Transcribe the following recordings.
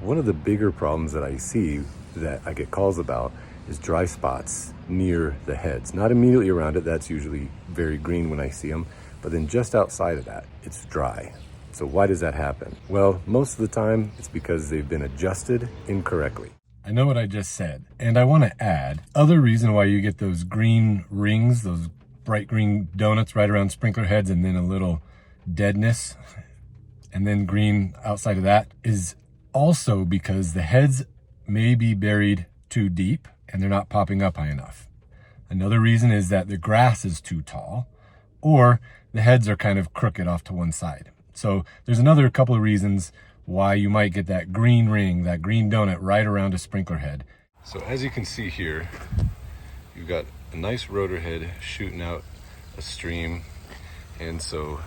One of the bigger problems that I see that I get calls about is dry spots near the heads. Not immediately around it, that's usually very green when I see them, but then just outside of that, it's dry. So why does that happen? Well, most of the time, it's because they've been adjusted incorrectly. I know what I just said, and I want to add, other reason why you get those green rings, those bright green donuts right around sprinkler heads, and then a little deadness, and then green outside of that, is also because the heads may be buried too deep and they're not popping up high enough. Another reason is that the grass is too tall, or the heads are kind of crooked off to one side. So there's another couple of reasons why you might get that green ring, that green donut right around a sprinkler head. So as you can see here, you've got a nice rotor head shooting out a stream. And so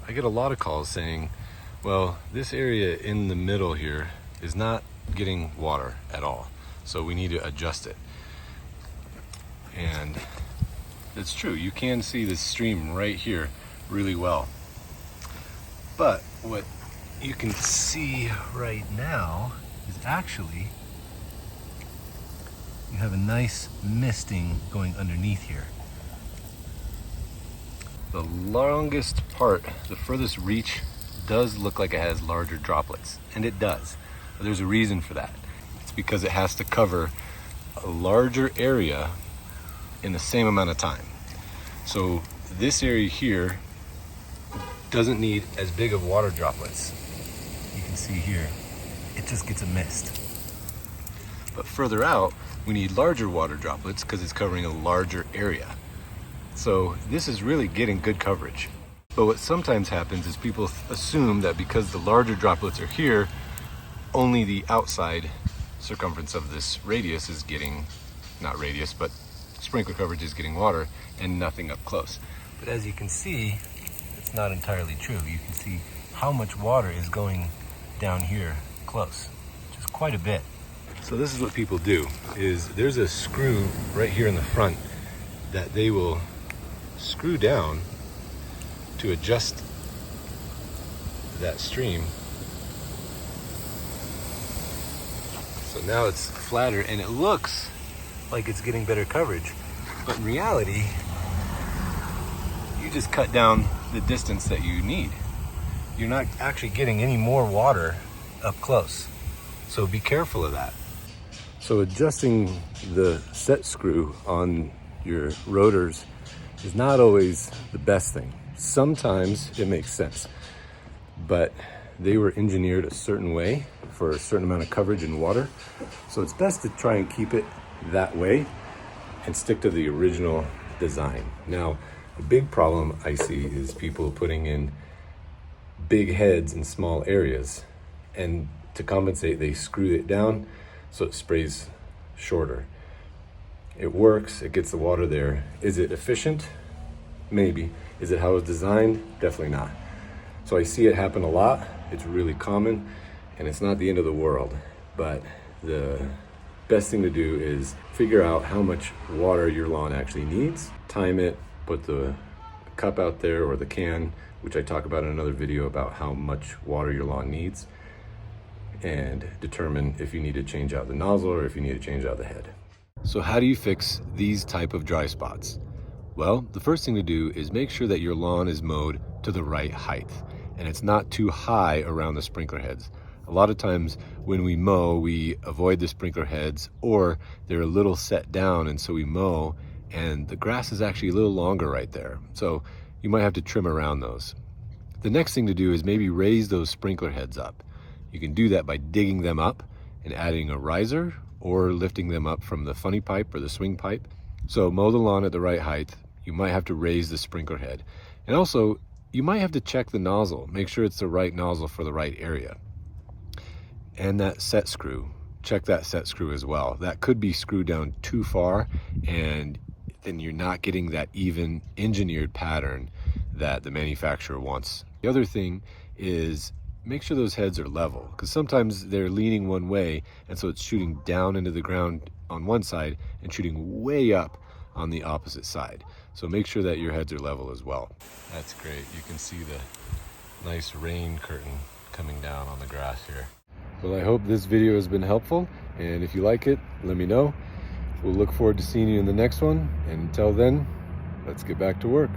I get a lot of calls saying, well, this area in the middle here is not getting water at all, so we need to adjust it. And it's true, you can see the stream right here really well. But what you can see right now is actually you have a nice misting going underneath here. The longest part, the furthest reach, does look like it has larger droplets, and it does. But there's a reason for that. It's because it has to cover a larger area in the same amount of time. So this area here doesn't need as big of water droplets. You can see here, it just gets a mist. But further out, we need larger water droplets because it's covering a larger area. So this is really getting good coverage. But what sometimes happens is people assume that because the larger droplets are here, only the outside circumference of this radius is getting, not radius, but sprinkler coverage is getting water and nothing up close. But as you can see, it's not entirely true. You can see how much water is going down here close, which is quite a bit. So this is what people do, is there's a screw right here in the front that they will screw down to adjust that stream. So now it's flatter and it looks like it's getting better coverage, but in reality, you just cut down the distance that you need. You're not actually getting any more water up close. So be careful of that. So adjusting the set screw on your rotors is not always the best thing. Sometimes it makes sense, but they were engineered a certain way for a certain amount of coverage in water. So it's best to try and keep it that way and stick to the original design. Now, the big problem I see is people putting in big heads in small areas, and to compensate, they screw it down so it sprays shorter. It works, it gets the water there. Is it efficient? Maybe. Is it how it's designed? Definitely not. So I see it happen a lot. It's really common, and it's not the end of the world. But the best thing to do is figure out how much water your lawn actually needs, time it, put the cup out there or the can, which I talk about in another video about how much water your lawn needs, and determine if you need to change out the nozzle or if you need to change out the head. So how do you fix these type of dry spots? Well, the first thing to do is make sure that your lawn is mowed to the right height and it's not too high around the sprinkler heads. A lot of times when we mow, we avoid the sprinkler heads, or they're a little set down, and so we mow and the grass is actually a little longer right there. So you might have to trim around those. The next thing to do is maybe raise those sprinkler heads up. You can do that by digging them up and adding a riser or lifting them up from the funny pipe or the swing pipe. So mow the lawn at the right height. You might have to raise the sprinkler head. And also, you might have to check the nozzle, make sure it's the right nozzle for the right area. And that set screw, check that set screw as well. That could be screwed down too far, and then you're not getting that even engineered pattern that the manufacturer wants. The other thing is make sure those heads are level, because sometimes they're leaning one way, and so it's shooting down into the ground on one side and shooting way up on the opposite side. So make sure that your heads are level as well. That's great. You can see the nice rain curtain coming down on the grass here. Well, I hope this video has been helpful, and if you like it, let me know. We'll look forward to seeing you in the next one, and until then, let's get back to work.